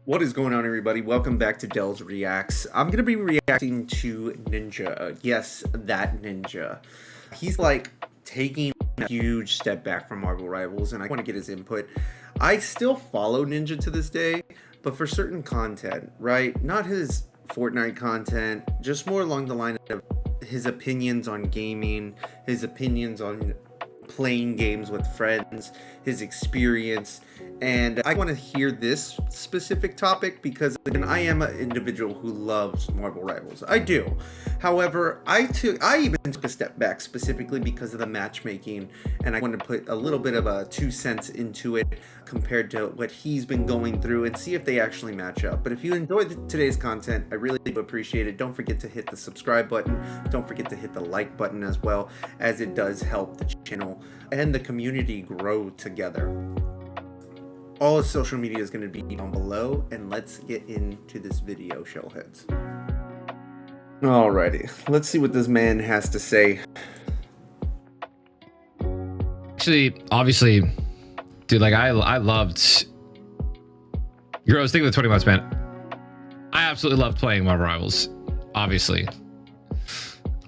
What is going on, everybody? Welcome back to Dell's Reacts. I'm going to be reacting to Ninja. Yes, that Ninja. He's like taking a huge step back from Marvel Rivals, and I want to get his input. I still follow Ninja to this day, but for certain content, right? Not his Fortnite content, just more along the line of his opinions on gaming, his opinions on playing games with friends, his experience. And I want to hear this specific topic because again, I am an individual who loves Marvel Rivals. I do. However, I even took a step back specifically because of the matchmaking, and I want to put a little bit of a 2 cents into it compared to what he's been going through and see if they actually match up. But if you enjoyed today's content, I really do appreciate it. Don't forget to hit the subscribe button. Don't forget to hit the like button as well, as it does help the channel and the community grow together. All his social media is going to be down below, and let's get into this video, shellheads. Alrighty, let's see what this man has to say. Actually, obviously, dude, like I loved. I was thinking of the 20 months, man. I absolutely loved playing Marvel Rivals, obviously.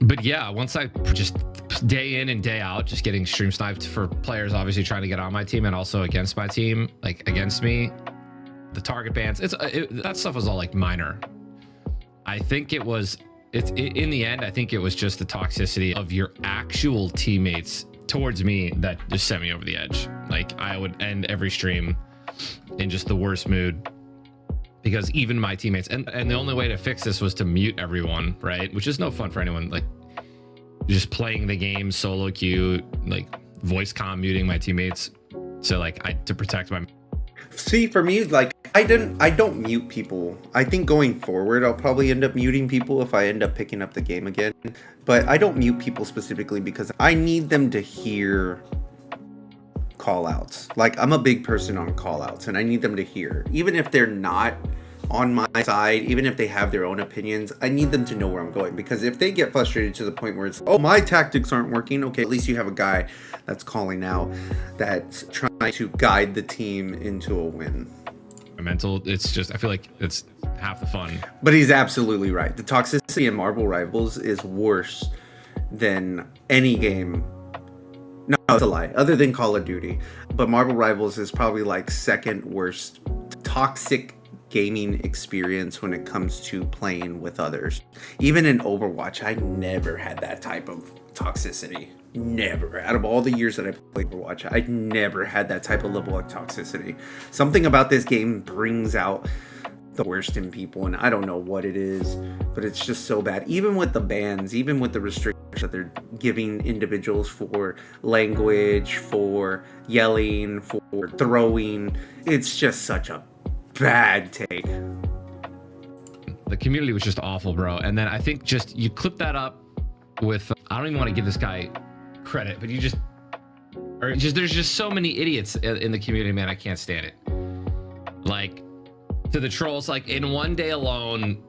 But yeah, once I just day in and day out, just getting stream sniped for players obviously trying to get on my team and also against my team, like against me, the target bans, that stuff was all like minor. I think in the end, I think it was just the toxicity of your actual teammates towards me that just sent me over the edge. Like I would end every stream in just the worst mood because even my teammates, and the only way to fix this was to mute everyone, right? Which is no fun for anyone. Like just playing the game solo queue, like voice comm muting my teammates. So like to protect my. See, for me, like I don't mute people. I think going forward, I'll probably end up muting people if I end up picking up the game again. But I don't mute people specifically because I need them to hear call outs. Like I'm a big person on call outs, and I need them to hear, even if they're not on my side, even if they have their own opinions, I need them to know where I'm going. Because if they get frustrated to the point where it's, oh, my tactics aren't working, okay, at least you have a guy that's calling out, that's trying to guide the team into a win. Mental, it's just, I feel like it's half the fun. But he's absolutely right. The toxicity in Marvel Rivals is worse than any game. No, it's a lie, other than Call of Duty. But Marvel Rivals is probably like second worst toxic gaming experience when it comes to playing with others. Even in Overwatch, I never had that type of toxicity. Never. Out of all the years that I played Overwatch, I never had that type of level of toxicity. Something about this game brings out the worst in people, and I don't know what it is, but it's just so bad. Even with the bans, even with the restrictions that they're giving individuals for language, for yelling, for throwing, it's just such a bad take. The community was just awful, bro. And then I think just you clip that up with, I don't even want to give this guy credit, but there's just so many idiots in the community, man. I can't stand it. Like to the trolls, like in one day alone,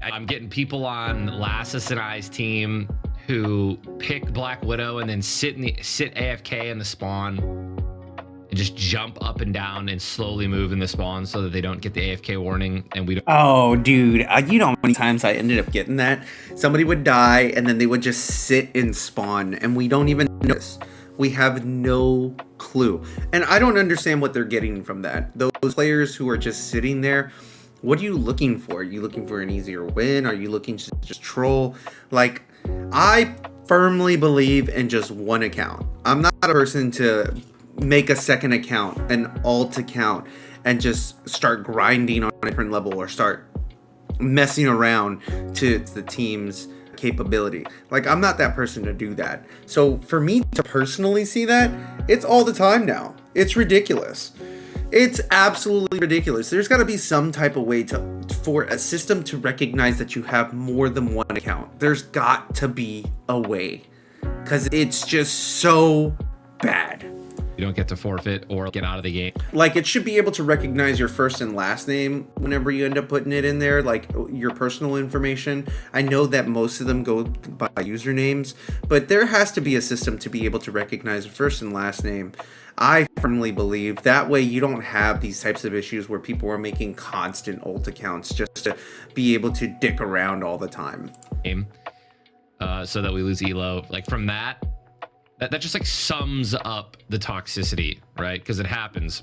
I'm getting people on Lassus and I's team who pick Black Widow and then sit AFK in the spawn and just jump up and down and slowly move in the spawn so that they don't get the AFK warning and we don't. Oh, dude, you know how many times I ended up getting that? Somebody would die and then they would just sit in spawn and we don't even notice. We have no clue. And I don't understand what they're getting from that. Those players who are just sitting there, what are you looking for? Are you looking for an easier win? Are you looking to just troll? Like, I firmly believe in just one account. I'm not a person to make a second account, an alt account, and just start grinding on a different level or start messing around to the team's capability. Like, I'm not that person to do that. So for me to personally see that, it's all the time now. It's ridiculous. It's absolutely ridiculous. There's got to be some type of way for a system to recognize that you have more than one account. There's got to be a way, because it's just so bad. You don't get to forfeit or get out of the game. Like, it should be able to recognize your first and last name whenever you end up putting it in there, like your personal information. I know that most of them go by usernames, but there has to be a system to be able to recognize a first and last name. I firmly believe that way you don't have these types of issues where people are making constant ult accounts just to be able to dick around all the time. So that we lose elo. Like from that just like sums up the toxicity, right? Because it happens.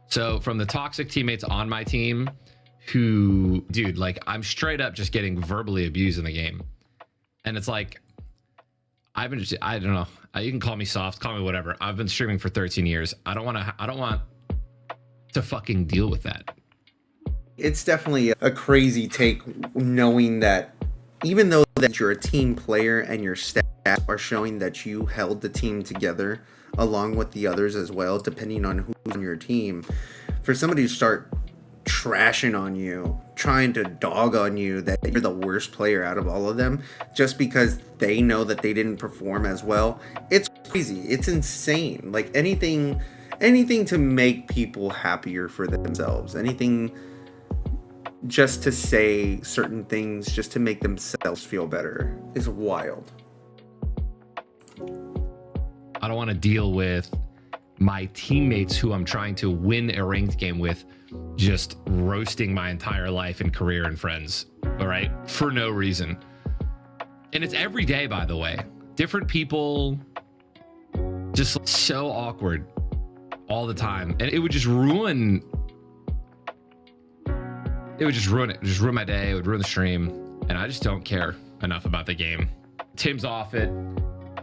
So from the toxic teammates on my team who, dude, like I'm straight up just getting verbally abused in the game. And it's like, I don't know. You can call me soft, call me whatever. I've been streaming for 13 years. I don't want to fucking deal with that. It's definitely a crazy take, knowing that even though that you're a team player and your stats are showing that you held the team together along with the others as well, depending on who's on your team, for somebody to start trashing on you, trying to dog on you that you're the worst player out of all of them just because they know that they didn't perform as well, it's crazy. It's insane. Like anything to make people happier for themselves, anything just to say certain things just to make themselves feel better is wild. I don't want to deal with my teammates who I'm trying to win a ranked game with just roasting my entire life and career and friends, all right, for no reason. And it's every day, by the way. Different people, just so awkward all the time. And it would just ruin it. Just ruin my day. It would ruin the stream. And I just don't care enough about the game. Tim's off it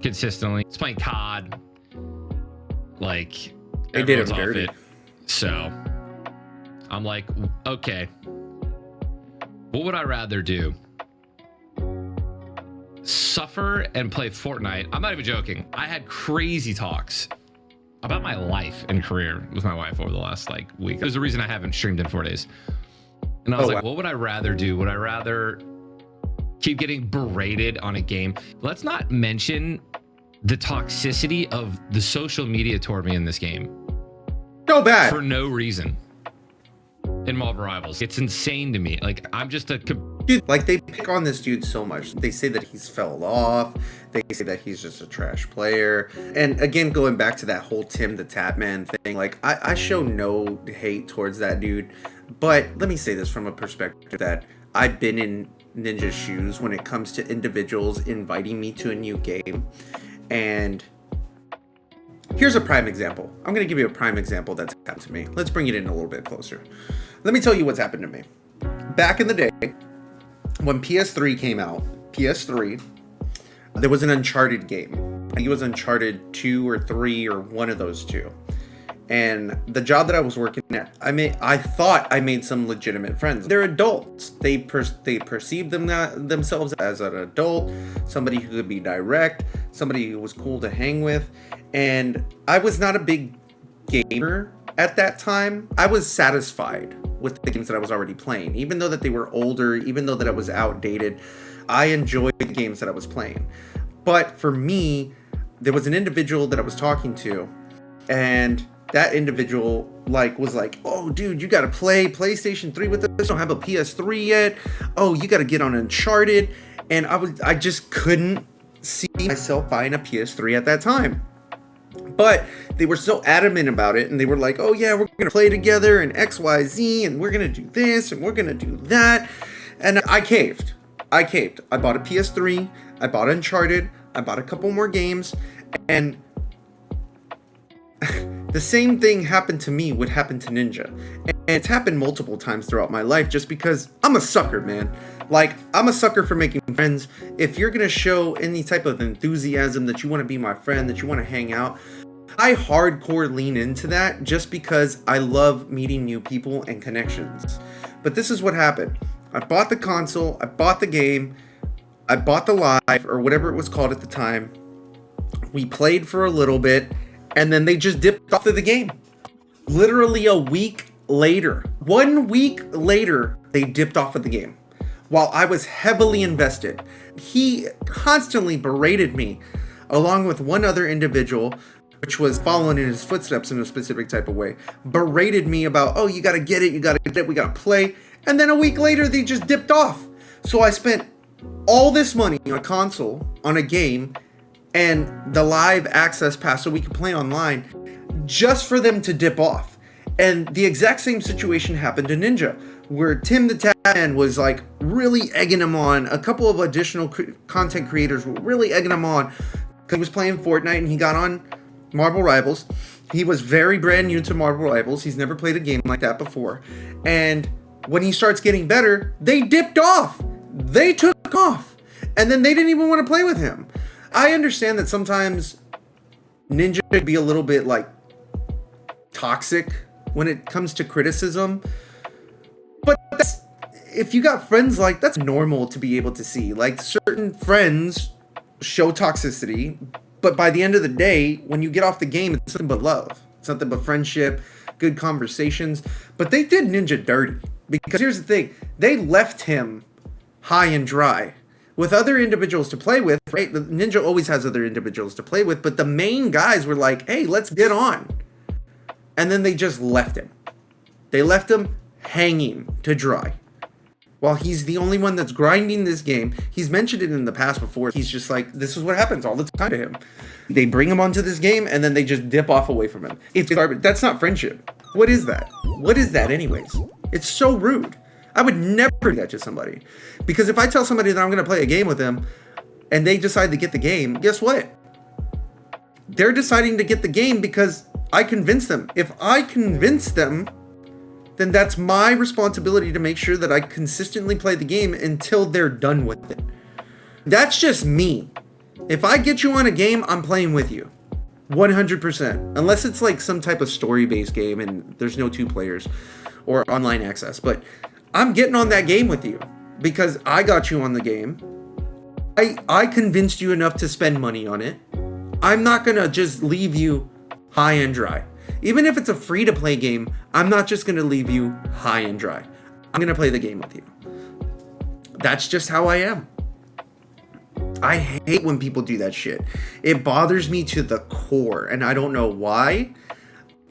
consistently. He's playing COD. Like, they did him off dirty. it. So I'm like, okay, what would I rather do? Suffer and play Fortnite? I'm not even joking. I had crazy talks about my life and career with my wife over the last like week. There's a reason I haven't streamed in 4 days. And I was like, what would I rather do? Would I rather keep getting berated on a game? Let's not mention the toxicity of the social media toward me in this game. So bad. For no reason. In Marvel Rivals. It's insane to me. Like, I'm just a... Dude, like, they pick on this dude so much. They say that he's fell off. They say that he's just a trash player. And again, going back to that whole Tim the Tapman thing, like, I show no hate towards that dude. But let me say this from a perspective that I've been in Ninja's shoes when it comes to individuals inviting me to a new game. And here's a prime example. I'm going to give you a prime example that's happened to me. Let's bring it in a little bit closer. Let me tell you what's happened to me. Back in the day, when PS3 came out, there was an Uncharted game. I think it was Uncharted 2 or 3 or one of those two. And the job that I was working at, I thought I made some legitimate friends. They're adults. They perceive themselves as an adult, somebody who could be direct, somebody who was cool to hang with. And I was not a big gamer at that time. I was satisfied with the games that I was already playing. Even though that they were older, even though that I was outdated, I enjoyed the games that I was playing. But for me, there was an individual that I was talking to, and that individual was like, oh dude, you gotta play PlayStation 3 with us. You don't have a PS3 yet. Oh, you gotta get on Uncharted. And I just couldn't see myself buying a PS3 at that time. But they were so adamant about it, and they were like, oh yeah, we're gonna play together and XYZ, and we're gonna do this and we're gonna do that. And I caved. I bought a PS3, I bought Uncharted, I bought a couple more games, and the same thing happened to me would happen to Ninja. And it's happened multiple times throughout my life just because I'm a sucker, man. Like, I'm a sucker for making friends. If you're gonna show any type of enthusiasm that you want to be my friend, that you want to hang out, I hardcore lean into that just because I love meeting new people and connections. But this is what happened. I bought the console, I bought the game, I bought the live, or whatever it was called at the time. We played for a little bit, and then they just dipped off of the game. Literally a week later. 1 week later, they dipped off of the game. While I was heavily invested. He constantly berated me, along with one other individual, which was following in his footsteps in a specific type of way. Berated me about, oh, you gotta get it, we gotta play. And then a week later, they just dipped off. So I spent all this money on a console, on a game, and the live access pass so we could play online, just for them to dip off. And the exact same situation happened to Ninja, where Tim the Tatman was like really egging him on. A couple of additional content creators were really egging him on because he was playing Fortnite and he got on Marvel Rivals. He was very brand new to Marvel Rivals. He's never played a game like that before. And when he starts getting better, they dipped off. They took off. And then they didn't even want to play with him. I understand that sometimes Ninja could be a little bit like toxic when it comes to criticism. But if you got friends like, that's normal to be able to see. Like, certain friends show toxicity, but by the end of the day, when you get off the game, it's nothing but love. It's nothing but friendship, good conversations. But they did Ninja dirty. Because here's the thing, they left him high and dry with other individuals to play with, right? The Ninja always has other individuals to play with, but the main guys were like, hey, let's get on. And then they just left him. They left him hanging to dry. While he's the only one that's grinding this game. He's mentioned it in the past before. He's just like, this is what happens all the time to him. They bring him onto this game and then they just dip off away from him. It's garbage. That's not friendship. What is that? What is that anyways? It's so rude. I would never do that to somebody. Because if I tell somebody that I'm going to play a game with them and they decide to get the game, guess what? They're deciding to get the game because I convinced them. If I convince them, then that's my responsibility to make sure that I consistently play the game until they're done with it. That's just me. If I get you on a game, I'm playing with you. 100%. Unless it's like some type of story-based game and there's no 2 players or online access. But I'm getting on that game with you because I got you on the game. I convinced you enough to spend money on it. I'm not going to just leave you high and dry. Even if it's a free-to-play game, I'm not just going to leave you high and dry. I'm going to play the game with you. That's just how I am. I hate when people do that shit. It bothers me to the core, and I don't know why.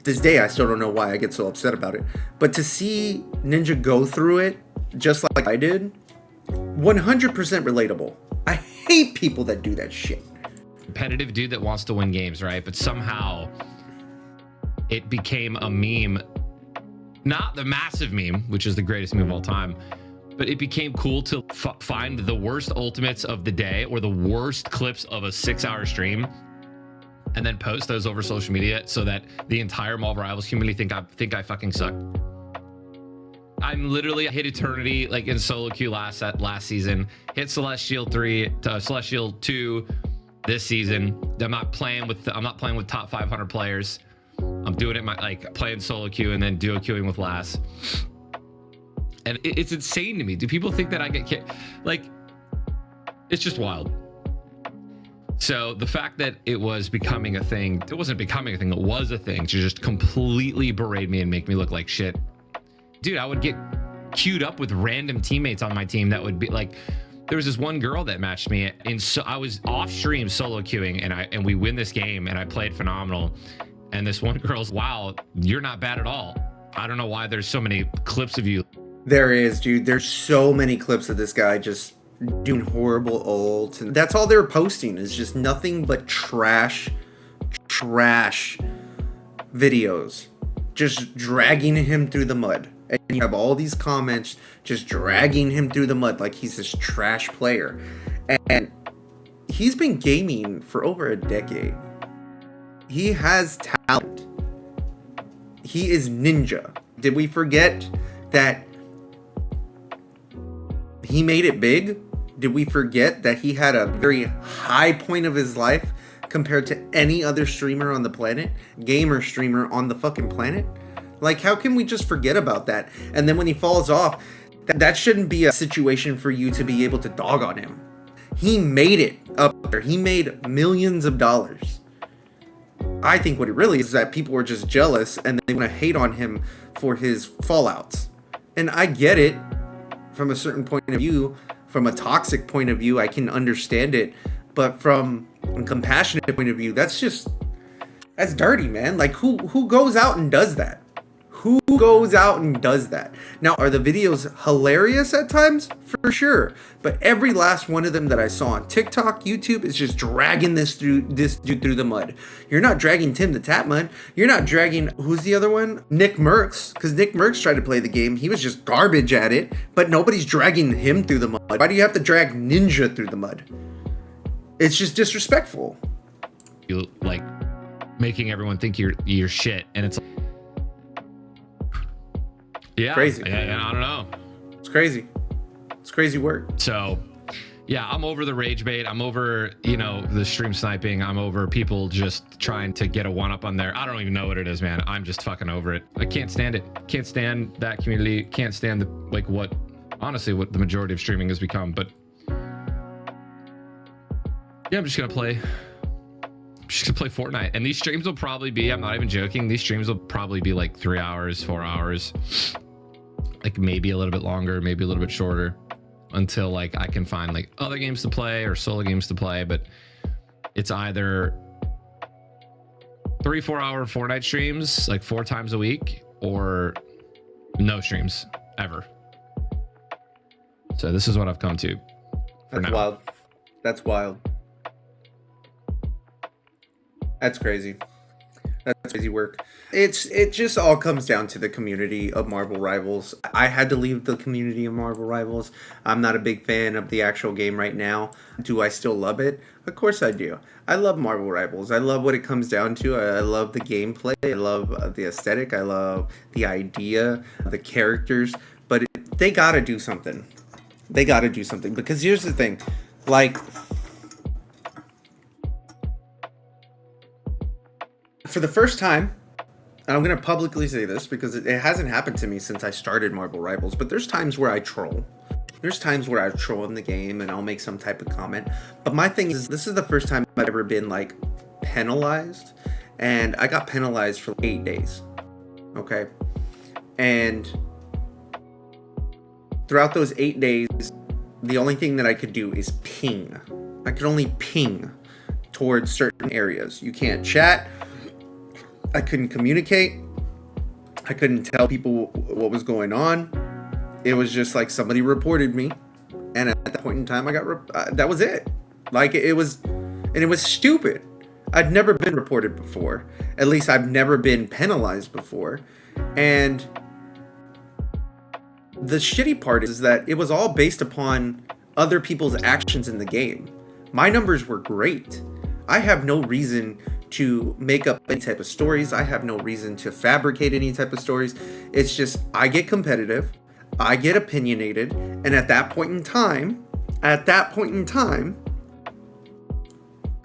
This day, I still don't know why I get so upset about it. But to see Ninja go through it, just like I did, 100% relatable. I hate people that do that shit. Competitive dude that wants to win games, right? But somehow it became a meme, not the massive meme, which is the greatest meme of all time, but it became cool to find the worst ultimates of the day or the worst clips of a 6-hour stream and then post those over social media so that the entire Marvel Rivals community think I fucking suck. I'm literally hit Eternity like in solo queue last season, hit Celestial 3 to Celestial 2 this season. I'm not playing with top 500 players. I'm doing it playing solo queue and then duo queuing with Lass. And it's insane to me. Do people think that I get kicked? Like, it's just wild. So the fact that it was becoming a thing, it wasn't becoming a thing, it was a thing to just completely berate me and make me look like shit. Dude, I would get queued up with random teammates on my team that would be like, there was this one girl that matched me I was off stream solo queuing and we win this game and I played phenomenal. And this one girl's, wow, you're not bad at all. I don't know why there's so many clips of you. There is, dude. There's so many clips of this guy just doing horrible ults. And that's all they're posting is just nothing but trash videos. Just dragging him through the mud. And you have all these comments just dragging him through the mud like he's this trash player. And he's been gaming for over a decade. He has talent. He is Ninja. Did we forget that he made it big? Did we forget that he had a very high point of his life compared to any other streamer on the planet? Gamer streamer on the fucking planet? Like, how can we just forget about that? And then when he falls off, that shouldn't be a situation for you to be able to dog on him. He made it up there. He made millions of dollars. I think what it really is that people were just jealous and they want to hate on him for his fallouts. And I get it from a certain point of view, from a toxic point of view, I can understand it. But from a compassionate point of view, that's dirty, man. Like, who goes out and does that? Who Who goes out and does that? Now, are the videos hilarious at times? For sure. But every last one of them that I saw on TikTok, YouTube, is just dragging this dude through the mud. You're not dragging Tim the Tap Mud. You're not dragging, who's the other one? Nick Merckx. Because Nick Merckx tried to play the game. He was just garbage at it. But nobody's dragging him through the mud. Why do you have to drag Ninja through the mud? It's just disrespectful. You like making everyone think you're shit, and it's crazy. Yeah, I don't know. It's crazy. It's crazy work. So, yeah, I'm over the rage bait. I'm over, the stream sniping. I'm over people just trying to get a one-up on there. I don't even know what it is, man. I'm just fucking over it. I can't stand it. Can't stand that community. Can't stand what the majority of streaming has become. But yeah, I'm just gonna play Fortnite. And these streams will probably be, I'm not even joking, these streams will probably be like 3 hours, 4 hours. Like maybe a little bit longer, maybe a little bit shorter, until like I can find like other games to play or solo games to play. But it's either 3-4 hour Fortnite streams like 4 times a week, or no streams ever. So this is what I've come to. That's wild. That's wild. That's crazy. That's crazy work. It just all comes down to the community of Marvel Rivals. I had to leave the community of Marvel Rivals. I'm not a big fan of the actual game right now. Do I still love it? Of course I do. I love Marvel Rivals. I love what it comes down to. I love the gameplay. I love the aesthetic. I love the idea, the characters. But they gotta do something. They gotta do something. Because here's the thing. Like, for the first time, and I'm going to publicly say this because it hasn't happened to me since I started Marvel Rivals, but there's times where I troll. There's times where I troll in the game and I'll make some type of comment. But my thing is, this is the first time I've ever been like penalized, and I got penalized for 8 days. Okay? And throughout those 8 days, the only thing that I could do is ping. I could only ping towards certain areas. You can't chat. I couldn't communicate. I couldn't tell people what was going on. It was just like somebody reported me, and at that point in time, I got that was it. Like it was stupid. I'd never been reported before. At least I've never been penalized before. And the shitty part is that it was all based upon other people's actions in the game. My numbers were great. I have no reason to make up any type of stories. I have no reason to fabricate any type of stories. It's just I get competitive, I get opinionated, and at that point in time,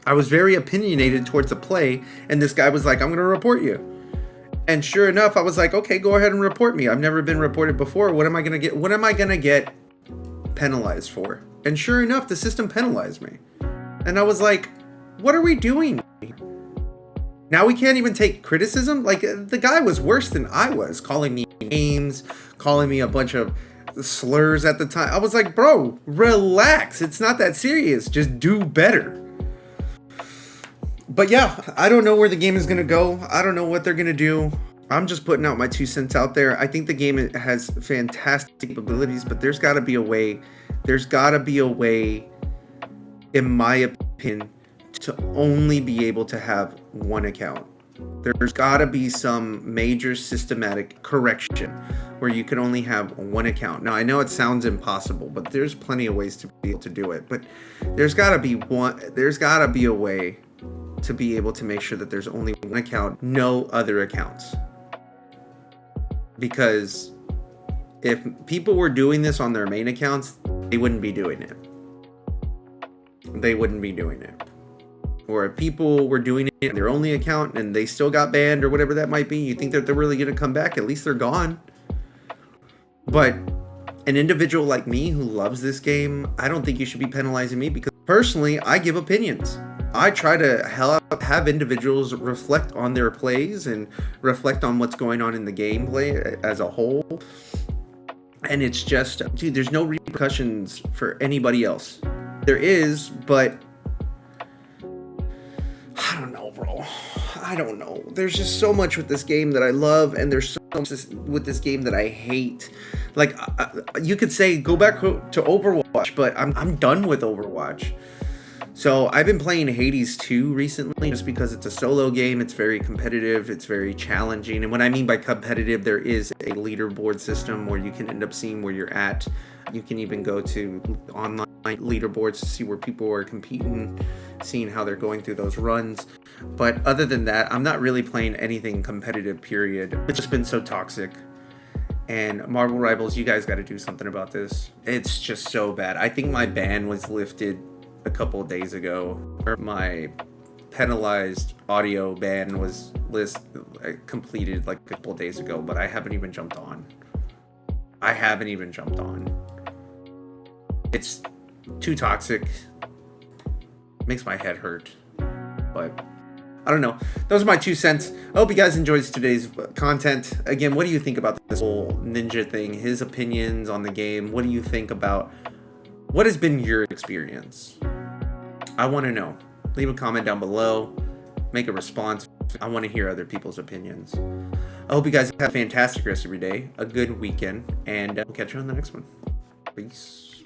I was very opinionated towards a play, and this guy was like, I'm going to report you. And sure enough, I was like, okay, go ahead and report me. I've never been reported before. What am I going to get penalized for? And sure enough, the system penalized me. And I was like, what are we doing? Now we can't even take criticism? Like, the guy was worse than I was, calling me names, calling me a bunch of slurs at the time. I was like, bro, relax. It's not that serious. Just do better. But yeah, I don't know where the game is going to go. I don't know what they're going to do. I'm just putting out my 2 cents out there. I think the game has fantastic capabilities, but there's got to be a way. There's got to be a way, in my opinion, to only be able to have one account. There's got to be some major systematic correction where you can only have one account. Now, I know it sounds impossible, but there's plenty of ways to be able to do it. But there's got to be a way to be able to make sure that there's only one account, no other accounts. Because if people were doing this on their main accounts, they wouldn't be doing it. Or if people were doing it on their only account and they still got banned or whatever that might be, you think that they're really going to come back? At least they're gone. But an individual like me who loves this game, I don't think you should be penalizing me, because personally, I give opinions. I try to have individuals reflect on their plays and reflect on what's going on in the gameplay as a whole. And it's just, dude, there's no repercussions for anybody else. There is, but I don't know, bro. I don't know. There's just so much with this game that I love, and there's so much with this game that I hate. Like, you could say go back to Overwatch, but I'm done with Overwatch. So I've been playing Hades 2 recently just because it's a solo game. It's very competitive. It's very challenging. And what I mean by competitive, there is a leaderboard system where you can end up seeing where you're at. You can even go to online leaderboards to see where people are competing, seeing how they're going through those runs. But other than that, I'm not really playing anything competitive, period. It's just been so toxic. And Marvel Rivals, you guys got to do something about this. It's just so bad. I think my ban was lifted a couple of days ago, or my penalized audio ban was completed like a couple of days ago, but I haven't even jumped on. It's too toxic. Makes my head hurt. But I don't know. Those are my 2 cents. I hope you guys enjoyed today's content. Again, what do you think about this whole ninja thing? His opinions on the game. What do you think about... What has been your experience? I want to know. Leave a comment down below. Make a response. I want to hear other people's opinions. I hope you guys have a fantastic rest of your day, a good weekend, and we'll catch you on the next one. Peace.